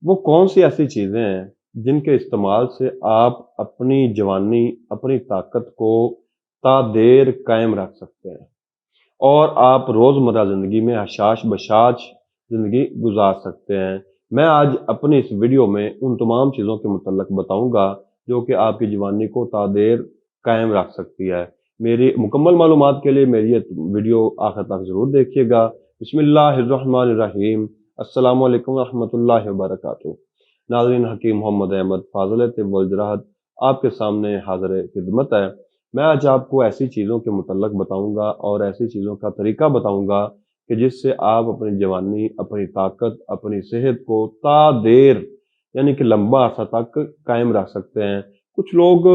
وہ کون سی ایسی چیزیں ہیں جن کے استعمال سے آپ اپنی جوانی، اپنی طاقت کو تا دیر قائم رکھ سکتے ہیں اور آپ روزمرہ زندگی میں حشاش بشاش زندگی گزار سکتے ہیں؟ میں آج اپنی اس ویڈیو میں ان تمام چیزوں کے متعلق بتاؤں گا جو کہ آپ کی جوانی کو تا دیر قائم رکھ سکتی ہے۔ میری مکمل معلومات کے لیے میری یہ ویڈیو آخر تک ضرور دیکھیے گا۔ بسم اللہ الرحمن الرحیم۔ السلام علیکم ورحمۃ اللہ وبرکاتہ۔ ناظرین، حکیم محمد احمد فاضل طب والجراحت آپ کے سامنے حاضر خدمت ہے۔ میں آج آپ کو ایسی چیزوں کے متعلق بتاؤں گا اور ایسی چیزوں کا طریقہ بتاؤں گا کہ جس سے آپ اپنی جوانی، اپنی طاقت، اپنی صحت کو تا دیر یعنی کہ لمبا عرصہ تک قائم رکھ سکتے ہیں۔ کچھ لوگ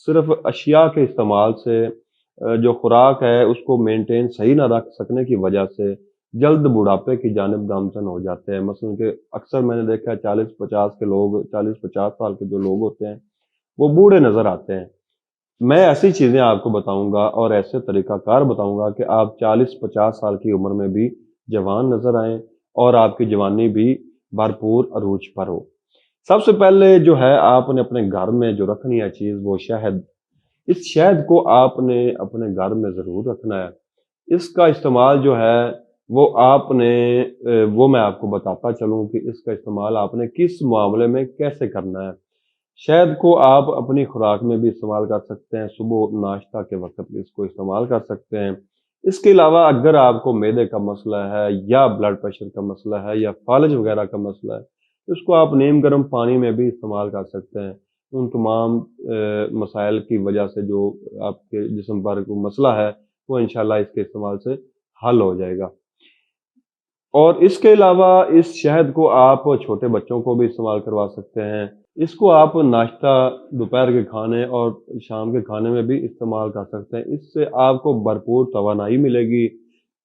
صرف اشیاء کے استعمال سے جو خوراک ہے اس کو مینٹین صحیح نہ رکھ سکنے کی وجہ سے جلد بڑھاپے کی جانب گامزن ہو جاتے ہیں۔ مثلا کہ اکثر میں نے دیکھا ہے 40-50 سال کے جو لوگ ہوتے ہیں وہ بوڑھے نظر آتے ہیں۔ میں ایسی چیزیں آپ کو بتاؤں گا اور ایسے طریقہ کار بتاؤں گا کہ آپ 40-50 سال کی عمر میں بھی جوان نظر آئیں اور آپ کی جوانی بھی بھرپور عروج پر ہو۔ سب سے پہلے جو ہے آپ نے اپنے گھر میں جو رکھنی ہے چیز وہ شہد۔ اس شہد کو آپ نے اپنے گھر میں ضرور رکھنا ہے۔ اس کا استعمال جو ہے وہ آپ نے وہ میں آپ کو بتاتا چلوں کہ اس کا استعمال آپ نے کس معاملے میں کیسے کرنا ہے۔ شہد کو آپ اپنی خوراک میں بھی استعمال کر سکتے ہیں، صبح ناشتہ کے وقت اس کو استعمال کر سکتے ہیں۔ اس کے علاوہ اگر آپ کو معدے کا مسئلہ ہے یا بلڈ پریشر کا مسئلہ ہے یا فالج وغیرہ کا مسئلہ ہے، اس کو آپ نیم گرم پانی میں بھی استعمال کر سکتے ہیں۔ ان تمام مسائل کی وجہ سے جو آپ کے جسم پر کوئی مسئلہ ہے وہ انشاءاللہ اس کے استعمال سے حل ہو جائے گا۔ اور اس کے علاوہ اس شہد کو آپ چھوٹے بچوں کو بھی استعمال کروا سکتے ہیں۔ اس کو آپ ناشتہ، دوپہر کے کھانے اور شام کے کھانے میں بھی استعمال کر سکتے ہیں۔ اس سے آپ کو بھرپور توانائی ملے گی،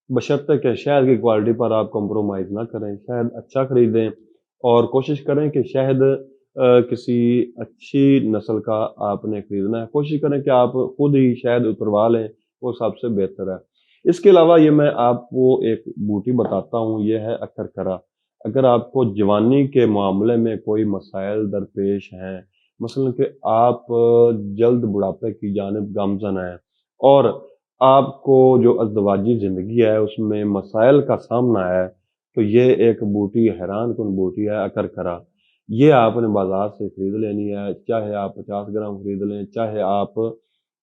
بشرطے کہ شہد کی کوالٹی پر آپ کمپرومائز نہ کریں، شہد اچھا خریدیں اور کوشش کریں کہ شہد کسی اچھی نسل کا آپ نے خریدنا ہے۔ کوشش کریں کہ آپ خود ہی شہد اتروا لیں، وہ سب سے بہتر ہے۔ اس کے علاوہ یہ میں آپ کو ایک بوٹی بتاتا ہوں، یہ ہے اکرکرا۔ اگر آپ کو جوانی کے معاملے میں کوئی مسائل درپیش ہیں، مثلا کہ آپ جلد بڑھاپے کی جانب گامزن ہیں اور آپ کو جو ازدواجی زندگی ہے اس میں مسائل کا سامنا ہے، تو یہ ایک بوٹی حیران کن بوٹی ہے اکرکرا۔ یہ آپ نے بازار سے خرید لینی ہے، چاہے آپ 50 گرام خرید لیں، چاہے آپ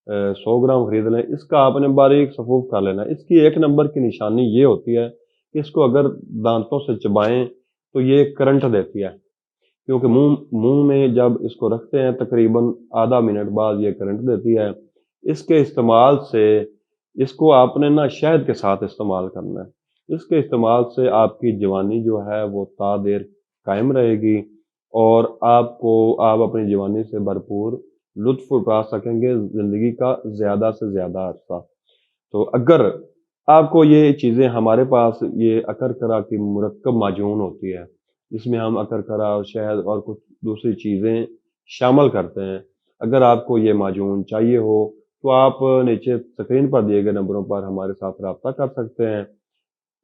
100 گرام خرید لیں۔ اس کا آپ نے باریک صفوف کر لینا ہے۔ اس کی ایک نمبر کی نشانی یہ ہوتی ہے کہ اس کو اگر دانتوں سے چبائیں تو یہ کرنٹ دیتی ہے، کیونکہ منہ میں جب اس کو رکھتے ہیں تقریباً آدھا منٹ بعد یہ کرنٹ دیتی ہے۔ اس کے استعمال سے اس کو آپ نے شہد کے ساتھ استعمال کرنا ہے۔ اس کے استعمال سے آپ کی جوانی جو ہے وہ تا دیر قائم رہے گی اور آپ اپنی جوانی سے بھرپور لطف اٹھا سکیں گے زندگی کا زیادہ سے زیادہ عرصہ۔ تو اگر آپ کو یہ چیزیں ہمارے پاس یہ اکرکرا کی مرکب معجون ہوتی ہے جس میں ہم اکرکرا اور شہد اور کچھ دوسری چیزیں شامل کرتے ہیں، اگر آپ کو یہ معجون چاہیے ہو تو آپ نیچے سکرین پر دیے گئے نمبروں پر ہمارے ساتھ رابطہ کر سکتے ہیں۔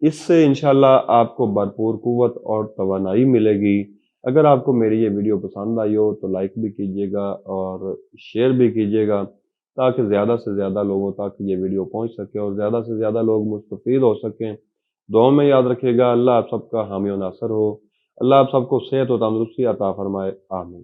اس سے انشاءاللہ آپ کو بھرپور قوت اور توانائی ملے گی۔ اگر آپ کو میری یہ ویڈیو پسند آئی ہو تو لائک بھی کیجیے گا اور شیئر بھی کیجیے گا تاکہ زیادہ سے زیادہ لوگوں تک یہ ویڈیو پہنچ سکے اور زیادہ سے زیادہ لوگ مستفید ہو سکیں۔ دعاؤں میں یاد رکھیے گا۔ اللہ آپ سب کا حامی و ناصر ہو۔ اللہ آپ سب کو صحت و تندرستی عطا فرمائے۔ آمین۔